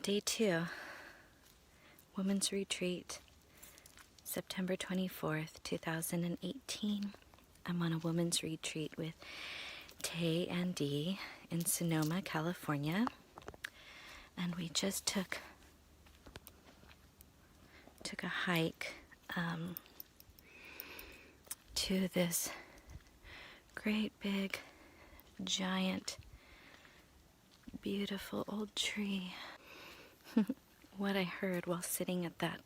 Day 2, Women's Retreat, September 24th, 2018. I'm on a women's retreat with Tay and Dee in Sonoma, California. And we just took a hike to this great big, giant, beautiful old tree. What I heard while sitting at that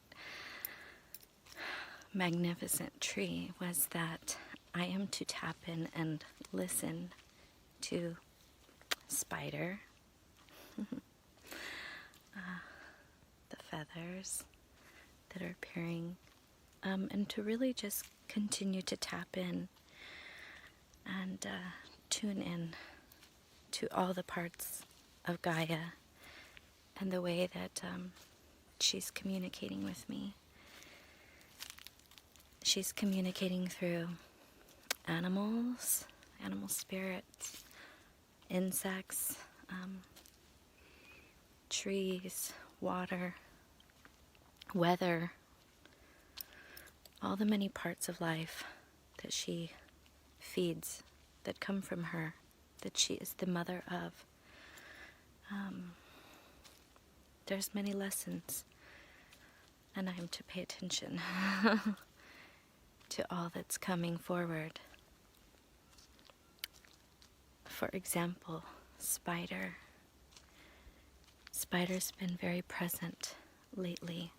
magnificent tree was that I am to tap in and listen to Spider, the feathers that are appearing, and to really just continue to tap in and tune in to all the parts of Gaia and the way that she's communicating with me. She's communicating through animals, animal spirits, insects, trees, water, weather, all the many parts of life that she feeds, that come from her, that she is the mother of. There's many lessons, and I am to pay attention to all that's coming forward. For example, Spider. Spider's been very present lately,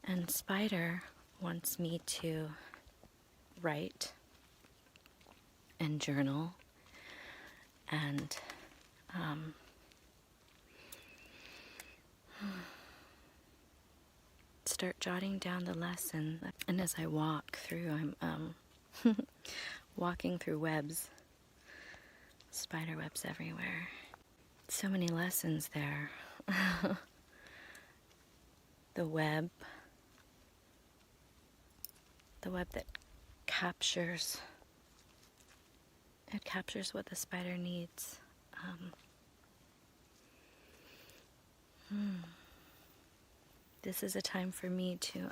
and Spider wants me to write and journal and start jotting down the lesson. And as I walk through, I'm walking through webs, spider webs everywhere. So many lessons there. The web that captures, it captures what the spider needs. This is a time for me to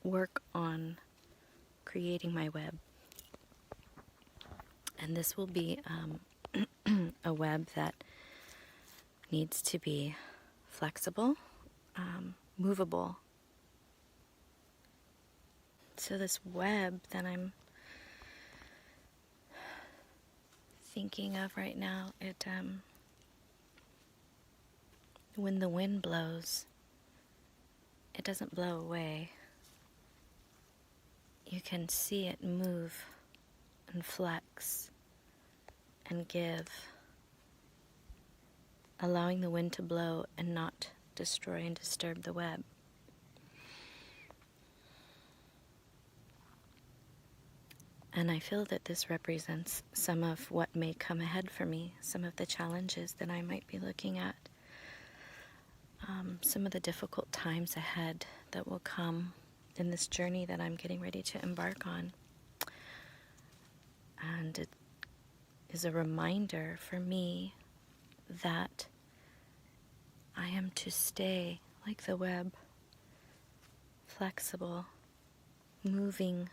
work on creating my web. And this will be a web that needs to be flexible, movable. So this web that I'm thinking of right now, when the wind blows, it doesn't blow away. You can see it move and flex and give, allowing the wind to blow and not destroy and disturb the web. And I feel that this represents some of what may come ahead for me, some of the challenges that I might be looking at, some of the difficult times ahead that will come in this journey that I'm getting ready to embark on. And it is a reminder for me that I am to stay like the web, flexible, moving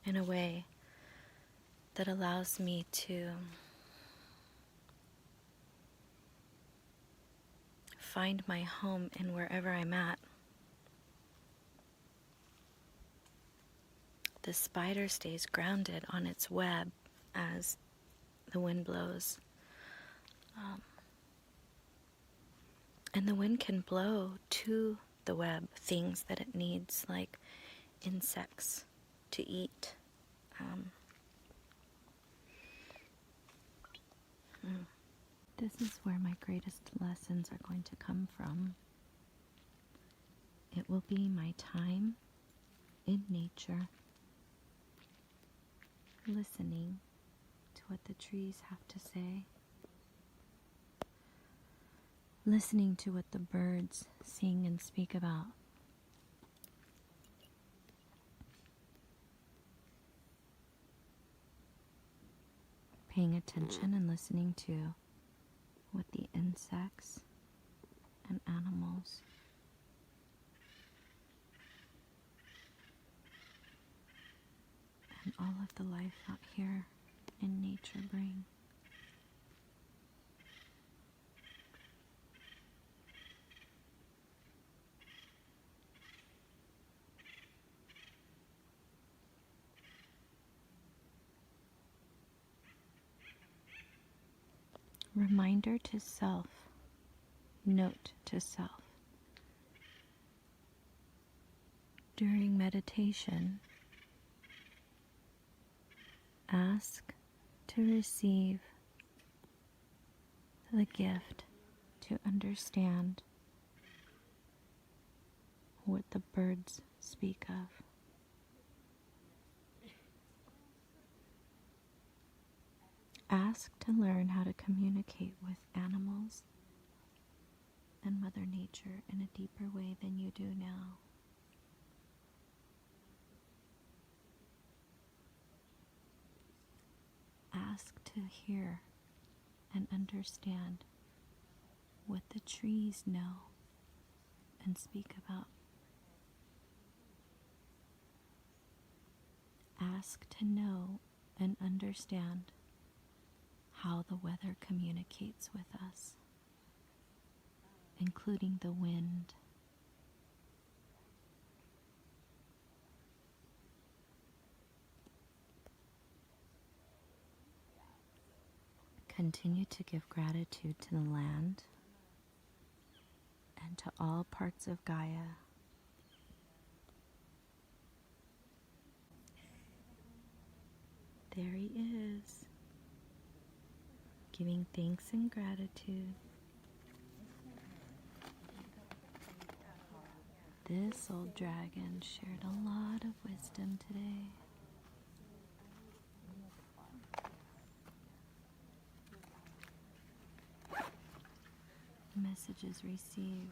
in a way that allows me to find my home in wherever I'm at. The spider stays grounded on its web as the wind blows. And the wind can blow to the web things that it needs, like insects to eat. This is where my greatest lessons are going to come from. It will be my time in nature, listening to what the trees have to say, listening to what the birds sing and speak about, paying attention and listening to what the insects and animals. And all of the life out here in nature bring. Reminder to self, note to self. During meditation, ask to receive the gift to understand what the birds speak of. Ask to learn how to communicate with animals and Mother Nature in a deeper way than you do now. Ask to hear and understand what the trees know and speak about. Ask to know and understand how the weather communicates with us, including the wind. Continue to give gratitude to the land and to all parts of Gaia. There he is, giving thanks and gratitude. This old dragon shared a lot of wisdom today. Messages received.